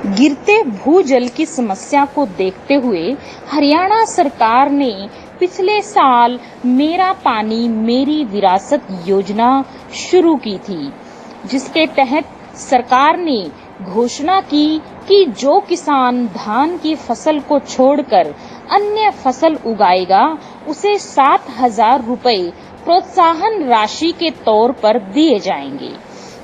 गिरते भूजल की समस्या को देखते हुए हरियाणा सरकार ने पिछले साल मेरा पानी मेरी विरासत योजना शुरू की थी, जिसके तहत सरकार ने घोषणा की कि जो किसान धान की फसल को छोड़कर अन्य फसल उगाएगा, उसे 7,000 रुपए प्रोत्साहन राशि के तौर पर दिए जाएंगे।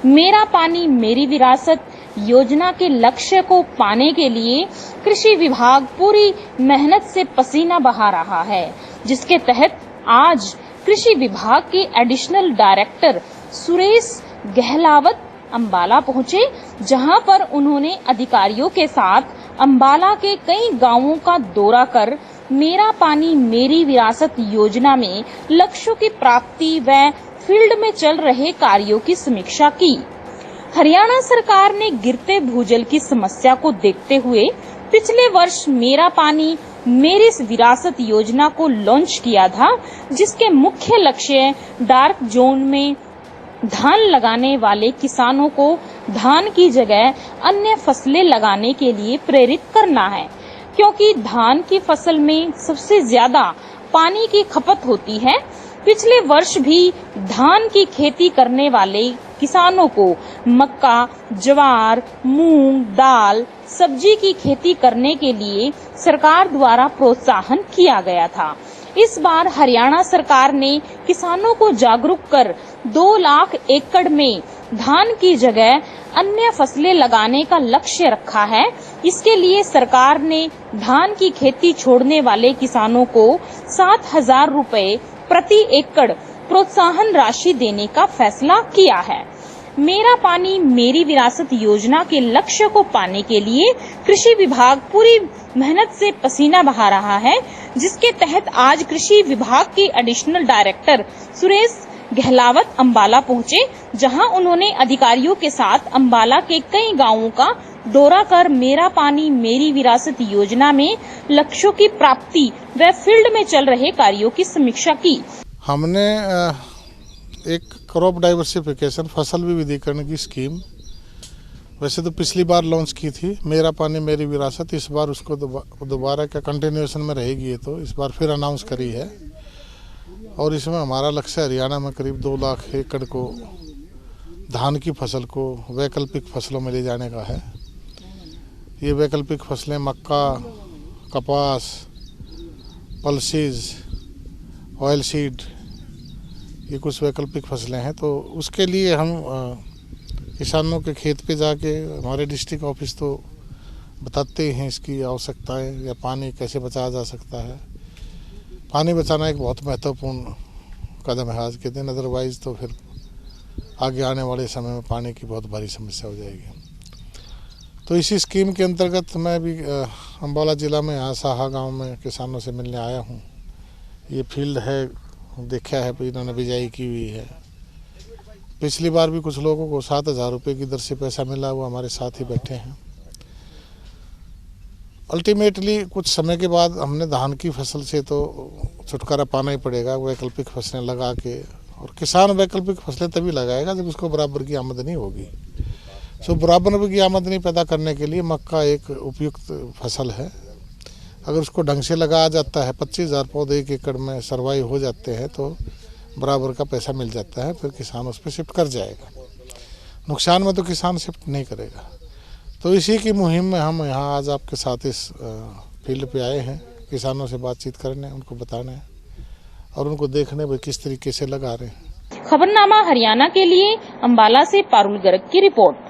मेरा पानी मेरी विरासत योजना के लक्ष्य को पाने के लिए कृषि विभाग पूरी मेहनत से पसीना बहा रहा है, जिसके तहत आज कृषि विभाग के एडिशनल डायरेक्टर सुरेश गहलावत अंबाला पहुंचे, जहां पर उन्होंने अधिकारियों के साथ अंबाला के कई गांवों का दौरा कर मेरा पानी मेरी विरासत योजना में लक्ष्यों की प्राप्ति व फील्ड में चल रहे कार्यों की समीक्षा की। हरियाणा सरकार ने गिरते भूजल की समस्या को देखते हुए पिछले वर्ष मेरा पानी मेरी विरासत योजना को लॉन्च किया था, जिसके मुख्य लक्ष्य डार्क जोन में धान लगाने वाले किसानों को धान की जगह अन्य फसलें लगाने के लिए प्रेरित करना है, क्योंकि धान की फसल में सबसे ज्यादा पानी की खपत होती है। पिछले वर्ष भी धान की खेती करने वाले किसानों को मक्का, ज्वार, मूंग, दाल, सब्जी की खेती करने के लिए सरकार द्वारा प्रोत्साहन किया गया था। इस बार हरियाणा सरकार ने किसानों को जागरूक कर 2 लाख एकड़ में धान की जगह अन्य फसलें लगाने का लक्ष्य रखा है। इसके लिए सरकार ने धान की खेती छोड़ने वाले किसानों को 7,000 रुपए प्रति एकड़ प्रोत्साहन राशि देने का फैसला किया है। मेरा पानी मेरी विरासत योजना के लक्ष्य को पाने के लिए कृषि विभाग पूरी मेहनत से पसीना बहा रहा है, जिसके तहत आज कृषि विभाग के एडिशनल डायरेक्टर सुरेश गहलावत अंबाला पहुंचे, जहां उन्होंने अधिकारियों के साथ अंबाला के कई गांवों का दौरा कर मेरा पानी मेरी विरासत योजना में लक्ष्यों की प्राप्ति व फील्ड में चल रहे कार्यों की समीक्षा की। हमने एक क्रॉप डाइवर्सिफिकेशन फसल विविधीकरण की स्कीम वैसे तो पिछली बार लॉन्च की थी, मेरा पानी मेरी विरासत। इस बार उसको दोबारा क्या कंटिन्यूएशन में रहेगी, ये तो इस बार फिर अनाउंस करी है। और इसमें हमारा लक्ष्य हरियाणा में करीब 2 लाख एकड़ को धान की फसल को वैकल्पिक फसलों में ले जाने का है। ये वैकल्पिक फसलें मक्का, कपास, पल्सीज, ऑयल सीड, ये कुछ वैकल्पिक फसलें हैं। तो उसके लिए हम किसानों के खेत पे जाके हमारे डिस्ट्रिक्ट ऑफिस तो बताते हैं इसकी आवश्यकताएं या पानी कैसे बचाया जा सकता है। पानी बचाना एक बहुत महत्वपूर्ण कदम है आज के दिन, अदरवाइज तो फिर आगे आने वाले समय में पानी की बहुत भारी समस्या हो जाएगी। तो इसी स्कीम के अंतर्गत मैं भी अंबाला ज़िला में यहाँ साहा गांव में किसानों से मिलने आया हूँ। ये फील्ड है, देखा है, इन्होंने बिजाई की हुई है। पिछली बार भी कुछ लोगों को 7,000 रुपये की दर से पैसा मिला, वो हमारे साथ ही बैठे हैं। अल्टीमेटली कुछ समय के बाद हमने धान की फसल से तो छुटकारा पाना ही पड़ेगा, वैकल्पिक फसलें लगा के। और किसान वैकल्पिक फसलें तभी लगाएगा जब उसको बराबर की आमदनी होगी। सो बराबर की आमदनी पैदा करने के लिए मक्का एक उपयुक्त फसल है। अगर उसको ढंग से लगाया जाता है, 25,000 पौधे 1 एकड़ में सर्वाइव हो जाते हैं, तो बराबर का पैसा मिल जाता है। फिर किसान उस पर शिफ्ट कर जाएगा। नुकसान में तो किसान शिफ्ट नहीं करेगा। तो इसी की मुहिम में हम यहाँ आज आपके साथ इस फील्ड पे आए हैं, किसानों से बातचीत करने, उनको बताने और उनको देखने भाई किस तरीके से लगा रहे हैं। खबरनामा हरियाणा के लिए अंबाला से पारुल गर्ग की रिपोर्ट।